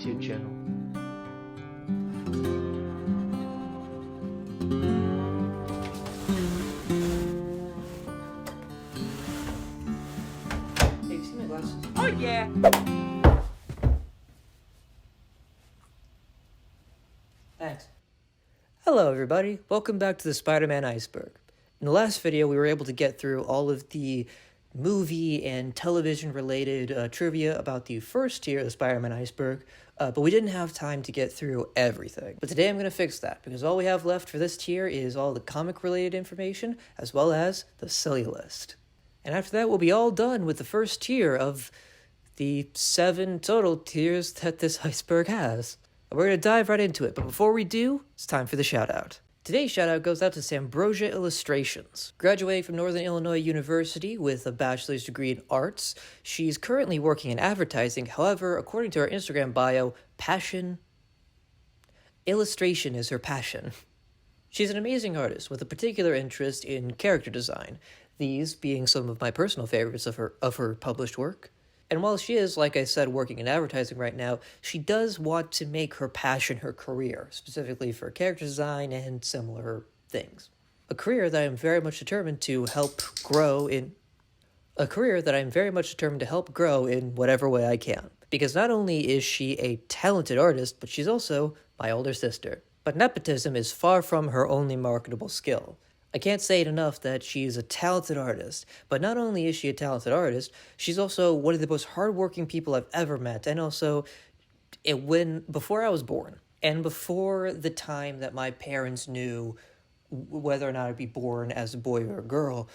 YouTube channel. Hey, you see my glasses? Oh yeah! Thanks. Hello everybody, welcome back to the Spider-Man Iceberg. In the last video we were able to get through all of the movie and television related trivia about the first tier of the Spider-Man Iceberg, but we didn't have time to get through everything. But today I'm going to fix that, because all we have left for this tier is all the comic related information, as well as the silly list. And after that we'll be all done with the first tier of the 7 total tiers that this iceberg has. We're going to dive right into it, but before we do, it's time for the shout-out. Today's shout-out goes out to Sambrosia Illustrations. Graduating from Northern Illinois University with a bachelor's degree in arts, she's currently working in advertising. However, according to her Instagram bio, illustration is her passion. She's an amazing artist with a particular interest in character design, these being some of my personal favorites of her published work. And while she is, like I said, working in advertising right now, she does want to make her passion her career, specifically for character design and similar things. A career that I'm very much determined to help grow in whatever way I can. Because not only is she a talented artist, but she's also my older sister. But nepotism is far from her only marketable skill. I can't say it enough that she's a talented artist, but not only is she a talented artist, she's also one of the most hardworking people I've ever met, and also, before I was born, and before the time that my parents knew whether or not I'd be born as a boy or a girl,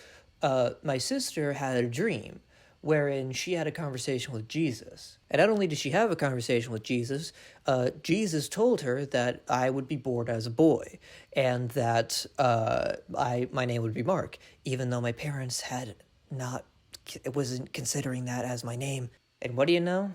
my sister had a dream wherein she had a conversation with Jesus. And not only did she have a conversation with Jesus, Jesus told her that I would be born as a boy, and that my name would be Mark, even though my parents wasn't considering that as my name. And what do you know?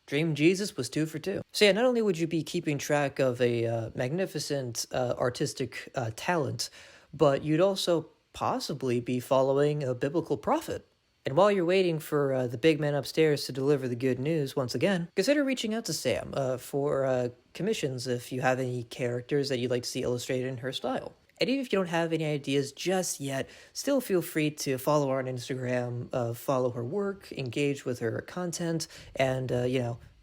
Dream Jesus was 2 for 2. So yeah, not only would you be keeping track of a magnificent artistic talent, but you'd also possibly be following a biblical prophet. And while you're waiting for the big man upstairs to deliver the good news once again, consider reaching out to Sam for commissions if you have any characters that you'd like to see illustrated in her style. And even if you don't have any ideas just yet, still feel free to follow her on Instagram, follow her work, engage with her content, and,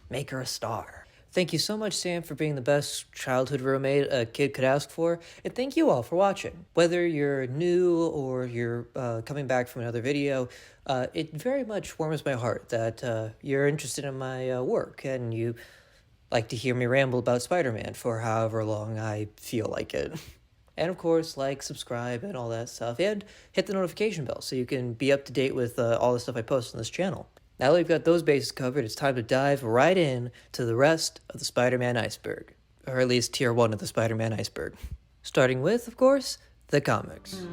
make her a star. Thank you so much, Sam, for being the best childhood roommate a kid could ask for, and thank you all for watching. Whether you're new or you're coming back from another video, it very much warms my heart that you're interested in my work, and you like to hear me ramble about Spider-Man for however long I feel like it. And of course, like, subscribe, and all that stuff, and hit the notification bell so you can be up to date with all the stuff I post on this channel. Now that we've got those bases covered, it's time to dive right in to the rest of the Spider-Man Iceberg. Or at least Tier 1 of the Spider-Man Iceberg. Starting with, of course, the comics.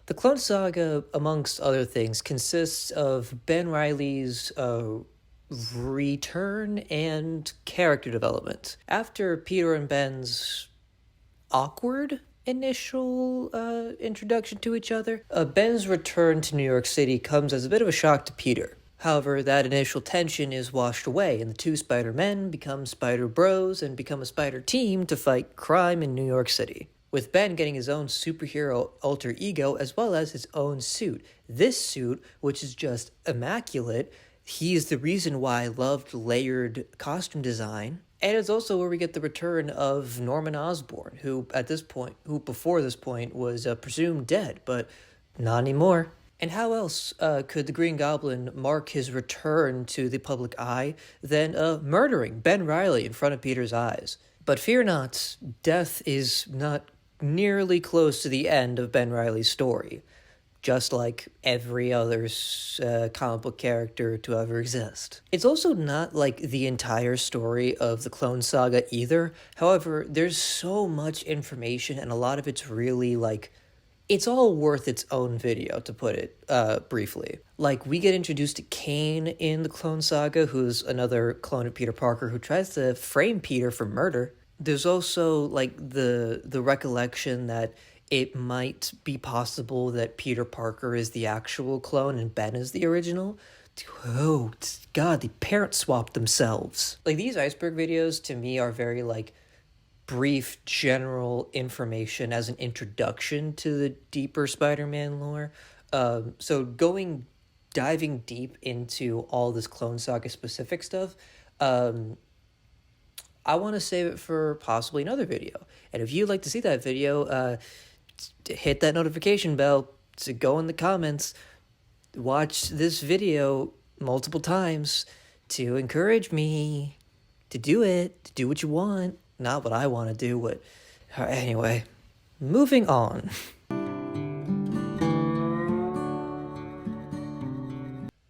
The Clone Saga, amongst other things, consists of Ben Reilly's return and character development. After Peter and Ben's awkward initial introduction to each other, Ben's return to New York City comes as a bit of a shock to Peter. However, that initial tension is washed away, and the two Spider-Men become Spider-Bros and become a Spider team to fight crime in New York City, with Ben getting his own superhero alter ego as well as his own suit. This suit, which is just immaculate, he's the reason why I loved layered costume design. And it's also where we get the return of Norman Osborn, who before this point was presumed dead, but not anymore. And how else could the Green Goblin mark his return to the public eye than murdering Ben Reilly in front of Peter's eyes? But fear not, death is not nearly close to the end of Ben Reilly's story, just like every other comic book character to ever exist. It's also not like the entire story of the Clone Saga either. However, there's so much information, and a lot of it's really like it's all worth its own video, to put it briefly. Like, we get introduced to Kane in the Clone Saga, who's another clone of Peter Parker who tries to frame Peter for murder. There's also, like, the recollection that it might be possible that Peter Parker is the actual clone and Ben is the original. Oh, God, the parents swapped themselves. Like, these iceberg videos, to me, are very, like, brief general information as an introduction to the deeper Spider-Man lore. So diving deep into all this Clone Saga specific stuff, I want to save it for possibly another video. And if you'd like to see that video, hit that notification bell to go in the comments, watch this video multiple times to encourage me to do it, to do what you want. Not what I want to do, but anyway, moving on.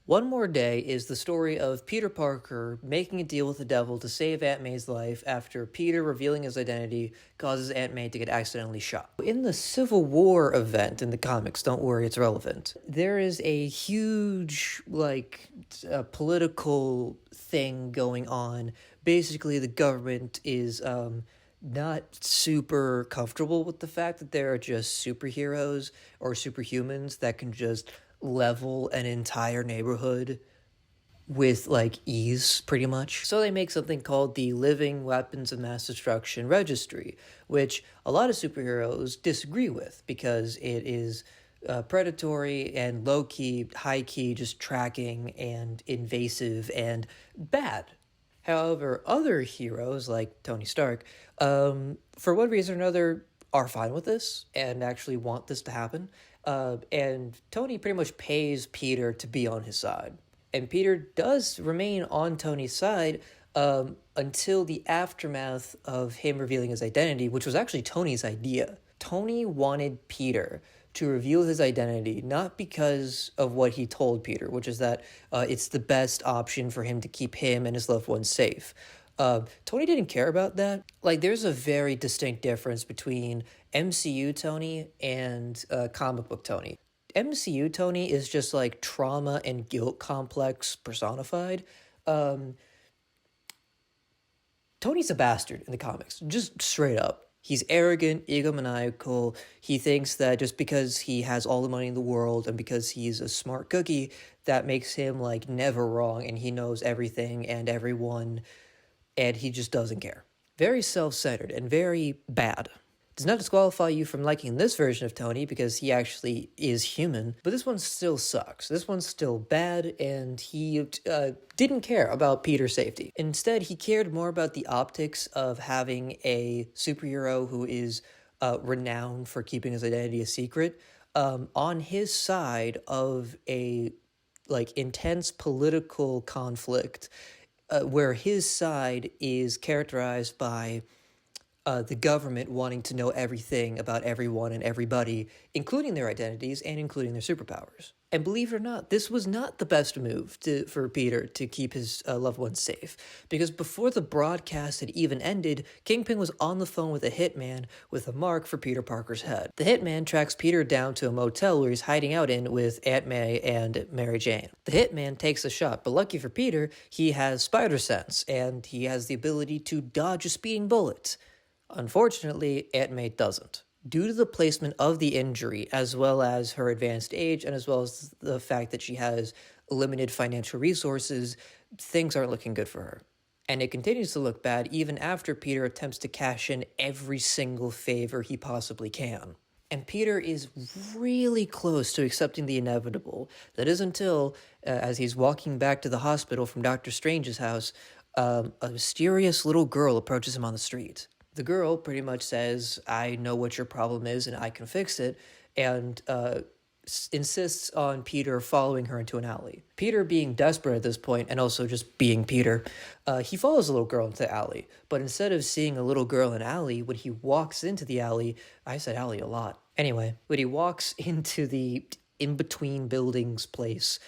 One More Day is the story of Peter Parker making a deal with the devil to save Aunt May's life after Peter revealing his identity causes Aunt May to get accidentally shot. In the Civil War event in the comics, don't worry, it's relevant, there is a huge, political thing going on. Basically, the government is not super comfortable with the fact that there are just superheroes or superhumans that can just level an entire neighborhood with ease, pretty much. So they make something called the Living Weapons of Mass Destruction Registry, which a lot of superheroes disagree with because it is predatory and low-key, high-key, just tracking and invasive and bad. However, other heroes like Tony Stark, for one reason or another, are fine with this and actually want this to happen. And Tony pretty much pays Peter to be on his side. And Peter does remain on Tony's side until the aftermath of him revealing his identity, which was actually Tony's idea. Tony wanted Peter to reveal his identity, not because of what he told Peter, which is that it's the best option for him to keep him and his loved ones safe. Tony didn't care about that. There's a very distinct difference between MCU Tony and comic book Tony. MCU Tony is just trauma and guilt complex personified. Tony's a bastard in the comics, just straight up. He's arrogant, egomaniacal. He thinks that just because he has all the money in the world and because he's a smart cookie, that makes him never wrong and he knows everything and everyone, and he just doesn't care. Very self-centered and very bad. Does not disqualify you from liking this version of Tony because he actually is human, but this one still sucks. This one's still bad, and he didn't care about Peter's safety. Instead, he cared more about the optics of having a superhero who is renowned for keeping his identity a secret on his side of a intense political conflict where his side is characterized by the government wanting to know everything about everyone and everybody, including their identities and including their superpowers. And believe it or not, this was not the best move for Peter to keep his loved ones safe, because before the broadcast had even ended, Kingpin was on the phone with a hitman with a mark for Peter Parker's head. The hitman tracks Peter down to a motel where he's hiding out in with Aunt May and Mary Jane. The hitman takes a shot, but lucky for Peter, he has spider sense, and he has the ability to dodge a speeding bullet. Unfortunately, Aunt May doesn't. Due to the placement of the injury, as well as her advanced age, and as well as the fact that she has limited financial resources, things aren't looking good for her. And it continues to look bad even after Peter attempts to cash in every single favor he possibly can. And Peter is really close to accepting the inevitable. That is until, as he's walking back to the hospital from Dr. Strange's house, a mysterious little girl approaches him on the street. The girl pretty much says, I know what your problem is and I can fix it, and insists on Peter following her into an alley. Peter being desperate at this point, and also just being Peter, he follows the little girl into the alley, but instead of seeing a little girl in an alley, when he walks into the alley, I said alley a lot. Anyway, when he walks into the in-between buildings place,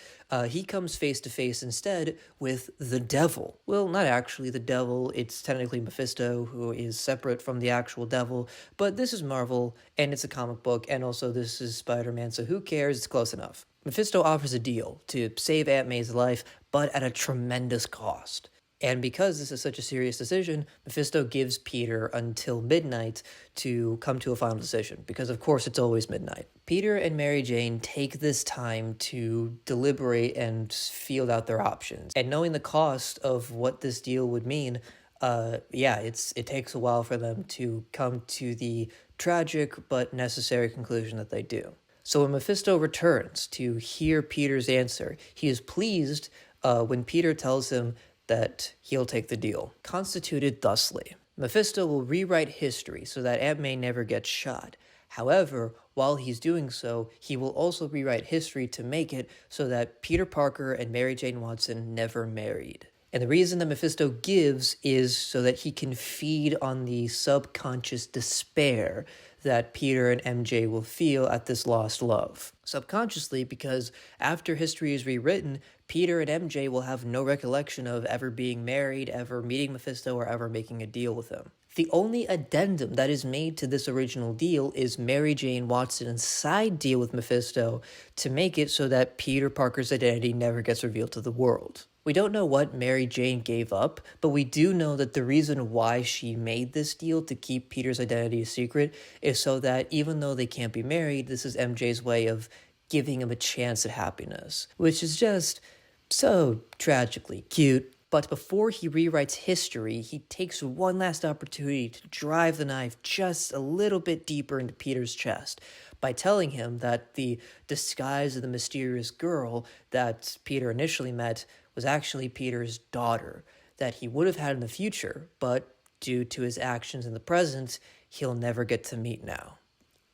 he comes face to face instead with the devil. Well, not actually the devil, it's technically Mephisto, who is separate from the actual devil, but this is Marvel, and it's a comic book, and also this is Spider-Man, so who cares, it's close enough. Mephisto offers a deal to save Aunt May's life, but at a tremendous cost. And because this is such a serious decision, Mephisto gives Peter until midnight to come to a final decision, because of course it's always midnight. Peter and Mary Jane take this time to deliberate and field out their options. And knowing the cost of what this deal would mean, it takes a while for them to come to the tragic but necessary conclusion that they do. So when Mephisto returns to hear Peter's answer, he is pleased when Peter tells him that he'll take the deal, constituted thusly. Mephisto will rewrite history so that Aunt May never gets shot. However, while he's doing so, he will also rewrite history to make it so that Peter Parker and Mary Jane Watson never married. And the reason that Mephisto gives is so that he can feed on the subconscious despair that Peter and MJ will feel at this lost love. Subconsciously, because after history is rewritten, Peter and MJ will have no recollection of ever being married, ever meeting Mephisto, or ever making a deal with him. The only addendum that is made to this original deal is Mary Jane Watson's side deal with Mephisto to make it so that Peter Parker's identity never gets revealed to the world. We don't know what Mary Jane gave up, but we do know that the reason why she made this deal to keep Peter's identity a secret is so that even though they can't be married, this is MJ's way of giving him a chance at happiness, which is just so tragically cute. But before he rewrites history, he takes one last opportunity to drive the knife just a little bit deeper into Peter's chest by telling him that the disguise of the mysterious girl that Peter initially met was actually Peter's daughter, that he would have had in the future, but due to his actions in the present, he'll never get to meet now.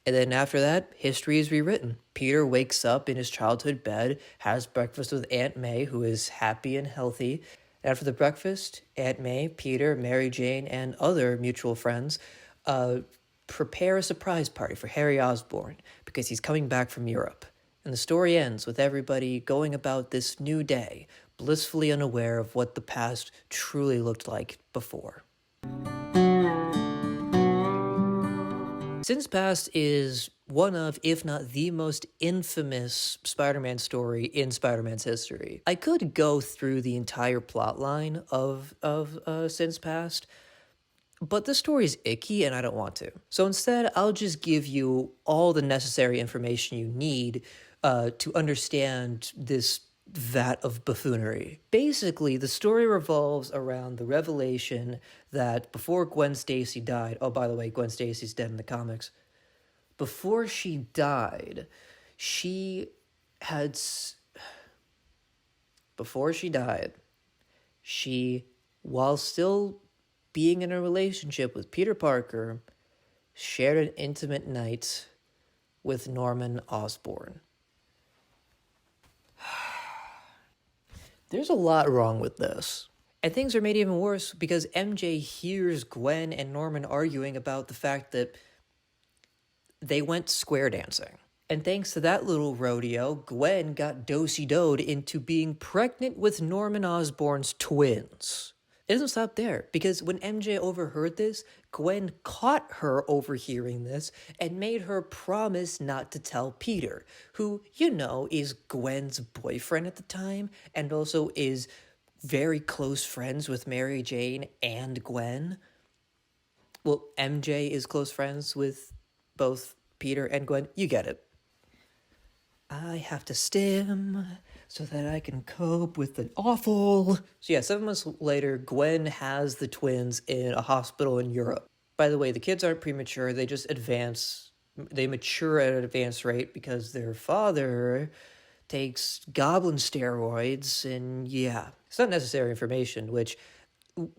And then after that, history is rewritten. Peter wakes up in his childhood bed, has breakfast with Aunt May, who is happy and healthy. After the breakfast, Aunt May, Peter, Mary Jane, and other mutual friends prepare a surprise party for Harry Osborn because he's coming back from Europe. And the story ends with everybody going about this new day, blissfully unaware of what the past truly looked like before. Since Past is one of, if not the most infamous Spider-Man story in Spider-Man's history. I could go through the entire plotline of Since Past, but the story is icky and I don't want to. So instead, I'll just give you all the necessary information you need to understand this vat of buffoonery. Basically, the story revolves around the revelation that before Gwen Stacy died, oh, by the way, Gwen Stacy's dead in the comics. Before she died, while still being in a relationship with Peter Parker, shared an intimate night with Norman Osborn. There's a lot wrong with this. And things are made even worse because MJ hears Gwen and Norman arguing about the fact that they went square dancing. And thanks to that little rodeo, Gwen got do-si-doed into being pregnant with Norman Osborn's twins. It doesn't stop there, because when MJ overheard this, Gwen caught her overhearing this and made her promise not to tell Peter, who, you know, is Gwen's boyfriend at the time and also is very close friends with Mary Jane and Gwen. Well, MJ is close friends with both Peter and Gwen. You get it. I have to stim so that I can cope with the awful. So yeah, 7 months later, Gwen has the twins in a hospital in Europe. By the way, the kids aren't premature, they just they mature at an advanced rate because their father takes goblin steroids, and yeah, it's not necessary information, which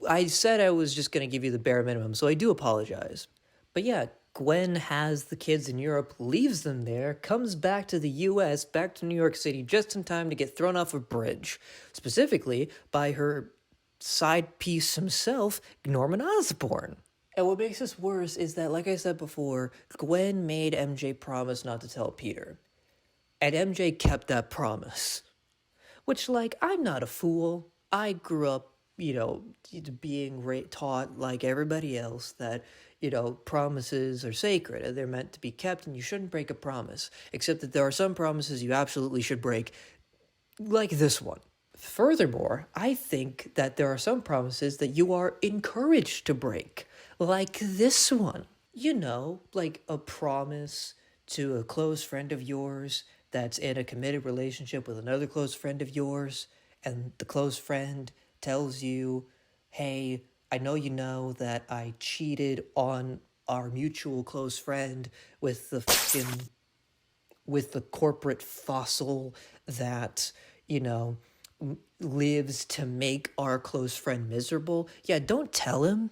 I said I was just going to give you the bare minimum, so I do apologize. But yeah, Gwen has the kids in Europe, leaves them there, comes back to the US, back to New York City, just in time to get thrown off a bridge, specifically by her side piece himself, Norman Osborn. And what makes this worse is that, like I said before, Gwen made MJ promise not to tell Peter. And MJ kept that promise. Which, like, I'm not a fool. I grew up, being taught, like everybody else, that, promises are sacred and they're meant to be kept and you shouldn't break a promise. Except that there are some promises you absolutely should break, like this one. Furthermore, I think that there are some promises that you are encouraged to break, like this one. Like a promise to a close friend of yours that's in a committed relationship with another close friend of yours, and the close friend tells you, hey, I know you know that I cheated on our mutual close friend with the corporate fossil that, lives to make our close friend miserable. Yeah, don't tell him,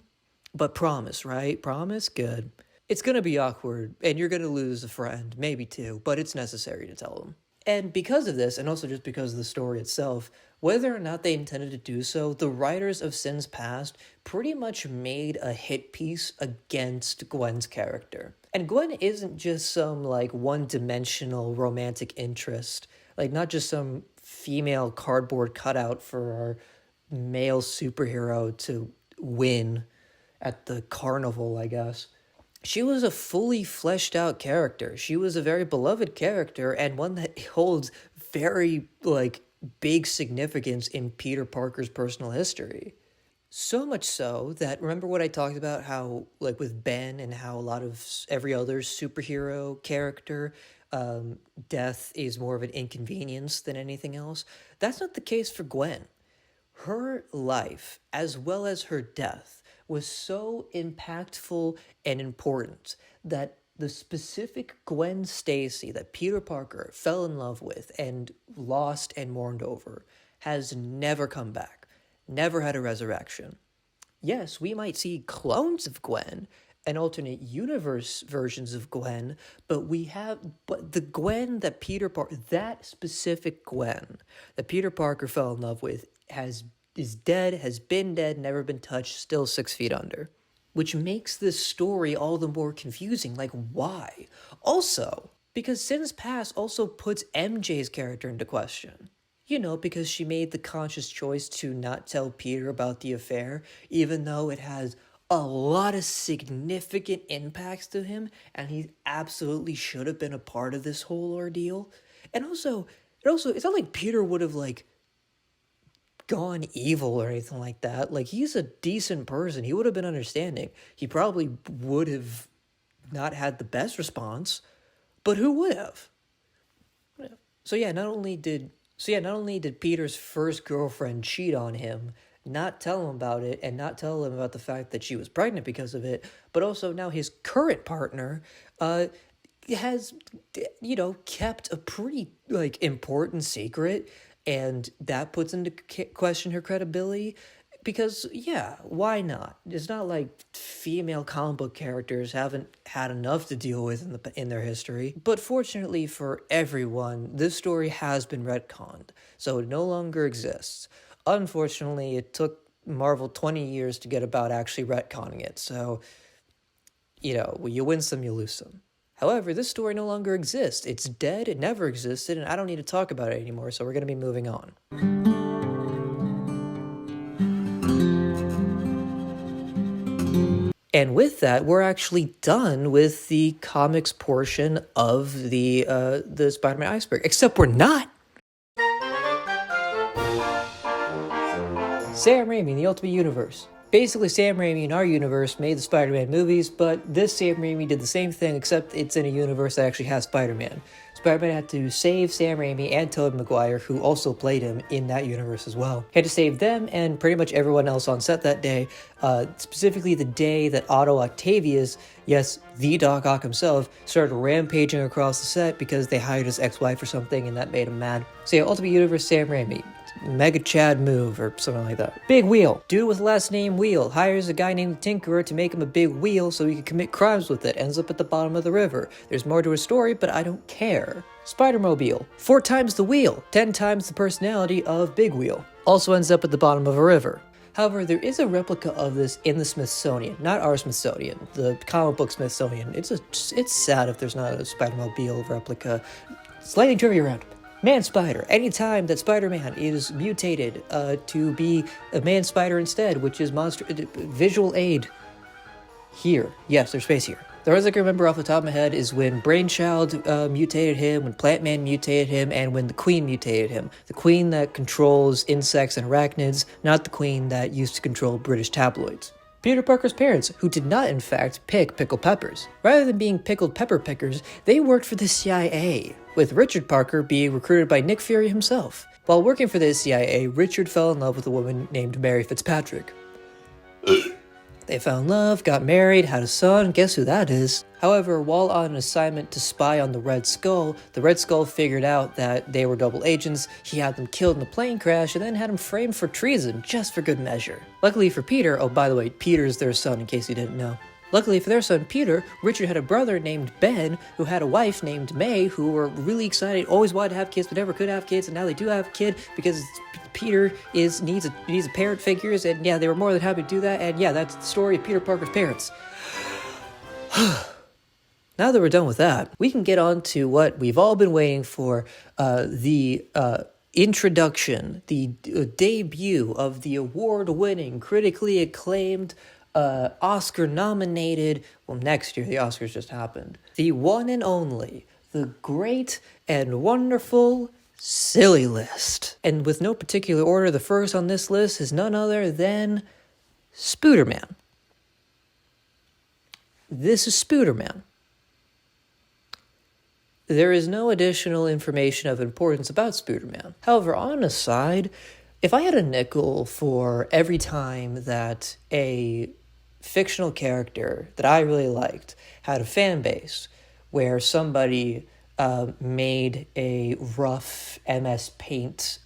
but promise, right? Promise? Good. It's gonna be awkward, and you're gonna lose a friend, maybe two, but it's necessary to tell them. And because of this, and also just because of the story itself, whether or not they intended to do so, the writers of Sins Past pretty much made a hit piece against Gwen's character. And Gwen isn't just some, like, one-dimensional romantic interest, like, not just some female cardboard cutout for our male superhero to win at the carnival, I guess. She was a fully fleshed out character. She was a very beloved character and one that holds very, like, big significance in Peter Parker's personal history. So much so that, remember what I talked about how, like, with Ben and how a lot of every other superhero character, death is more of an inconvenience than anything else? That's not the case for Gwen. Her life, as well as her death, was so impactful and important that the specific Gwen Stacy that Peter Parker fell in love with and lost and mourned over has never come back, never had a resurrection. Yes, we might see clones of Gwen and alternate universe versions of Gwen, but the Gwen that that specific Gwen that Peter Parker fell in love with is dead, has been dead, never been touched, still 6 feet under. Which makes this story all the more confusing. Like, why? Also, because Sins Past also puts MJ's character into question. Because she made the conscious choice to not tell Peter about the affair, even though it has a lot of significant impacts to him, and he absolutely should have been a part of this whole ordeal. And also, it's not like Peter would have, like, gone evil or anything like that. Like, he's a decent person. He would have been understanding. He probably would have not had the best response, but who would have? So not only did Peter's first girlfriend cheat on him, not tell him about it, and not tell him about the fact that she was pregnant because of it, but also now his current partner has, kept a pretty, like, important secret, and that puts into question her credibility. Because, why not? It's not like female comic book characters haven't had enough to deal with in their history. But fortunately for everyone, this story has been retconned, so it no longer exists. Unfortunately, it took Marvel 20 years to get about actually retconning it, so, you win some, you lose some. However, this story no longer exists. It's dead, it never existed, and I don't need to talk about it anymore, so we're going to be moving on. And with that, we're actually done with the comics portion of the Spider-Man iceberg. Except we're not! Sam Raimi in the Ultimate Universe. Basically, Sam Raimi in our universe made the Spider-Man movies, but this Sam Raimi did the same thing, except it's in a universe that actually has Spider-Man. Spider-Man had to save Sam Raimi and Tobey Maguire, who also played him in that universe as well. He had to save them and pretty much everyone else on set that day, specifically the day that Otto Octavius, yes, the Doc Ock himself, started rampaging across the set because they hired his ex-wife or something and that made him mad. So Ultimate Universe Sam Raimi. Mega Chad move or something like that. Big Wheel. Dude with last name Wheel hires a guy named Tinkerer to make him a big wheel so he can commit crimes with it. Ends up at the bottom of the river. There's more to his story, but I don't care. Spider-Mobile. 4 times the wheel. 10 times the personality of Big Wheel. Also ends up at the bottom of a river. However, there is a replica of this in the Smithsonian. Not our Smithsonian. The comic book Smithsonian. It's sad if there's not a Spider-Mobile replica. Lightning trivia round. Man Spider. Anytime that Spider-Man is mutated to be a man spider instead, which is visual aid here. Yes, there's space here. The rest I can remember off the top of my head is when Brainchild mutated him, when Plant-Man mutated him, and when the Queen mutated him. The Queen that controls insects and arachnids, not the Queen that used to control British tabloids. Peter Parker's parents, who did not in fact pick pickled peppers. Rather than being pickled pepper pickers, they worked for the CIA, with Richard Parker being recruited by Nick Fury himself. While working for the CIA, Richard fell in love with a woman named Mary Fitzpatrick. They fell in love, got married, had a son, guess who that is? However, while on an assignment to spy on the Red Skull figured out that they were double agents, he had them killed in the plane crash, and then had them framed for treason, just for good measure. Luckily for Peter, oh by the way, Peter's their son in case you didn't know. Luckily for their son Peter, Richard had a brother named Ben, who had a wife named May, who were really excited, always wanted to have kids, but never could have kids, and now they do have a kid, because Peter needs a parent figures, and yeah, they were more than happy to do that, and yeah, that's the story of Peter Parker's parents. Now that we're done with that, we can get on to what we've all been waiting for, the introduction, the debut of the award-winning, critically acclaimed, Oscar-nominated, well, next year, the Oscars just happened, the one and only, the great and wonderful Silly List. And with no particular order, the first on this list is none other than Spooderman. This is Spooderman. There is no additional information of importance about Spooderman. However, on a side, if I had a nickel for every time that a fictional character that I really liked had a fan base where somebody made a rough MS Paint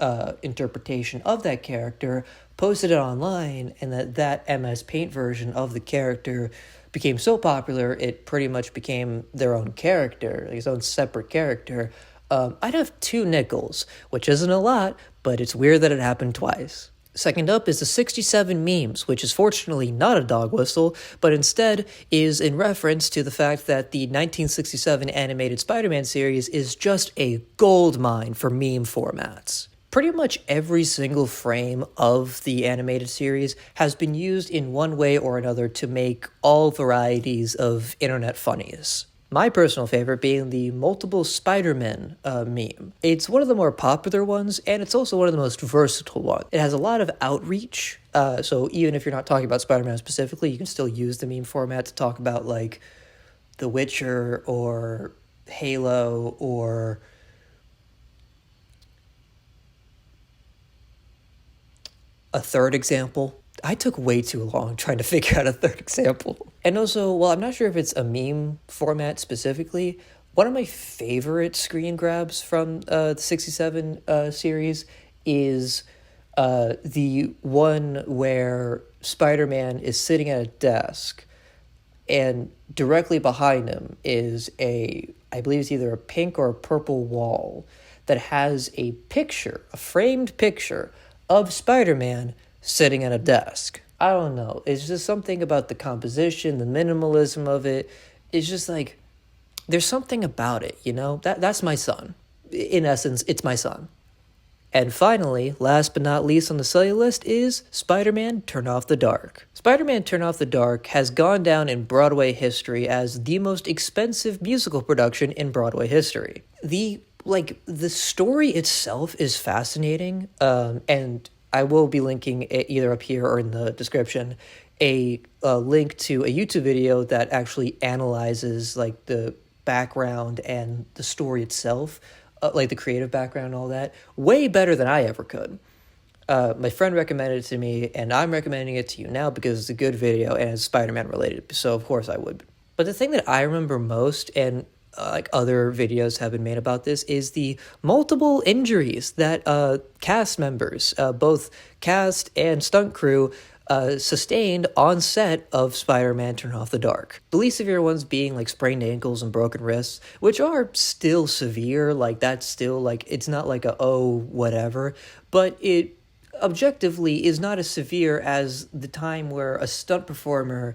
interpretation of that character, posted it online, and that MS Paint version of the character became so popular it pretty much became their own character, like its own separate character, I'd have 2 nickels, which isn't a lot, but it's weird that it happened twice. Second up is the 67 memes, which is fortunately not a dog whistle, but instead is in reference to the fact that the 1967 animated Spider-Man series is just a goldmine for meme formats. Pretty much every single frame of the animated series has been used in one way or another to make all varieties of internet funnies. My personal favorite being the multiple Spider-Man meme. It's one of the more popular ones, and it's also one of the most versatile ones. It has a lot of outreach, so even if you're not talking about Spider-Man specifically, you can still use the meme format to talk about, like, The Witcher, or Halo, or a third example. I took way too long trying to figure out a third example. And also, well, I'm not sure if it's a meme format specifically. One of my favorite screen grabs from the 67 series is the one where Spider-Man is sitting at a desk, and directly behind him is I believe it's either a pink or a purple wall that has a framed picture of Spider-Man sitting at a desk. I don't know. It's just something about the composition, the minimalism of it. It's just like, there's something about it, you know? That's my son. In essence, it's my son. And finally, last but not least on the cellular list is Spider-Man Turn Off the Dark. Spider-Man Turn Off the Dark has gone down in Broadway history as the most expensive musical production in Broadway history. The story itself is fascinating, and I will be linking either up here or in the description a link to a YouTube video that actually analyzes like the background and the story itself, like the creative background and all that, way better than I ever could. My friend recommended it to me, and I'm recommending it to you now because it's a good video and it's Spider-Man related, so of course I would. But the thing that I remember most, and like other videos have been made about this, is the multiple injuries that cast members, both cast and stunt crew, sustained on set of Spider-Man Turn Off the Dark. The least severe ones being like sprained ankles and broken wrists, which are still severe, like that's still like, it's not like whatever, but it objectively is not as severe as the time where a stunt performer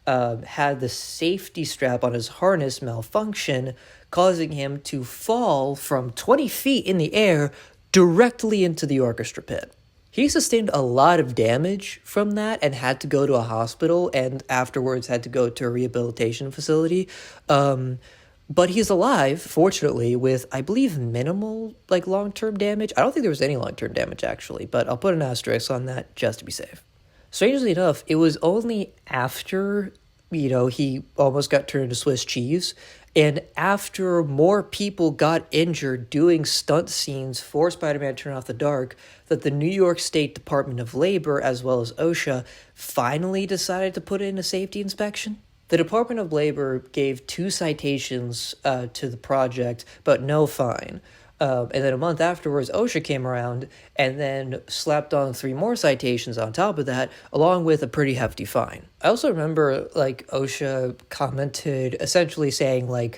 had the safety strap on his harness malfunction, causing him to fall from 20 feet in the air directly into the orchestra pit. He sustained a lot of damage from that and had to go to a hospital and afterwards had to go to a rehabilitation facility. But he's alive, fortunately, with, I believe, minimal, long-term damage. I don't think there was any long-term damage, actually, but I'll put an asterisk on that just to be safe. Strangely enough, it was only after, he almost got turned into Swiss cheese, and after more people got injured doing stunt scenes for Spider-Man Turn Off the Dark, that the New York State Department of Labor, as well as OSHA, finally decided to put in a safety inspection. The Department of Labor gave 2 citations to the project, but no fine. And then a month afterwards, OSHA came around and then slapped on 3 more citations on top of that, along with a pretty hefty fine. I also remember, OSHA commented essentially saying,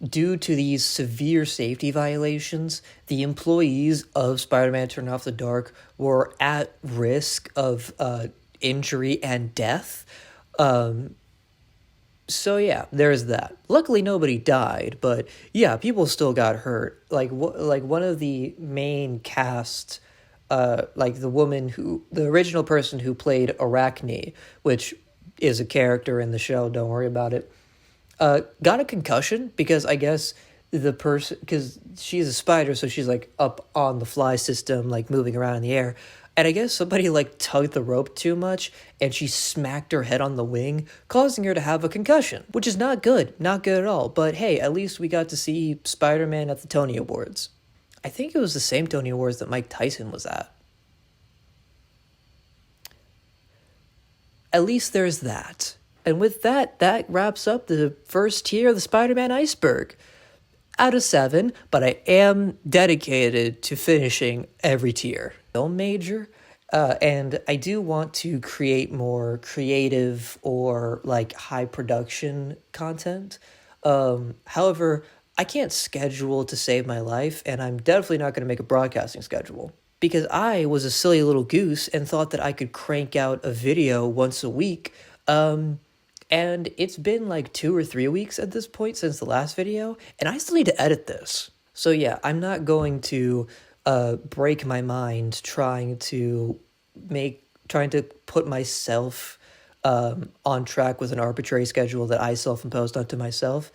due to these severe safety violations, the employees of Spider-Man Turn Off the Dark were at risk of injury and death. So yeah, there's that. Luckily, nobody died, but yeah, people still got hurt. One of the main cast, the original person who played Arachne, which is a character in the show, don't worry about it, got a concussion because I guess because she's a spider, so she's up on the fly system, moving around in the air. And I guess somebody tugged the rope too much and she smacked her head on the wing, causing her to have a concussion, which is not good at all. But hey, at least we got to see Spider-Man at the Tony Awards. I think it was the same Tony Awards that Mike Tyson was at. At least there's that. And with that wraps up the first tier of the Spider-Man iceberg. Out of 7, but I am dedicated to finishing every tier. Film major, and I do want to create more creative or high production content. However, I can't schedule to save my life, and I'm definitely not going to make a broadcasting schedule. Because I was a silly little goose and thought that I could crank out a video once a week, and it's been 2 or 3 weeks at this point since the last video, and I still need to edit this. So yeah, I'm not going to break my mind trying to put myself on track with an arbitrary schedule that I self-imposed onto myself,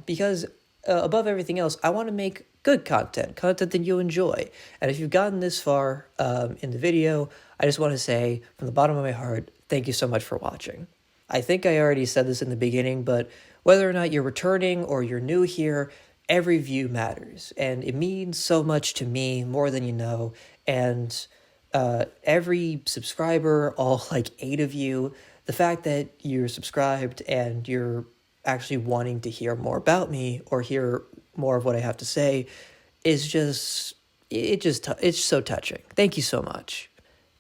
because above everything else, I want to make good content that you enjoy. And if you've gotten this far in the video, I just want to say from the bottom of my heart, thank you so much for watching. I think I already said this in the beginning, but whether or not you're returning or you're new here, every view matters, and it means so much to me, more than you know, and every subscriber, all 8 of you, the fact that you're subscribed and you're actually wanting to hear more about me or hear more of what I have to say is it's so touching. Thank you so much.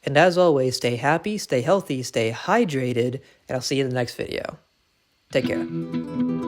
And as always, stay happy, stay healthy, stay hydrated, and I'll see you in the next video. Take care.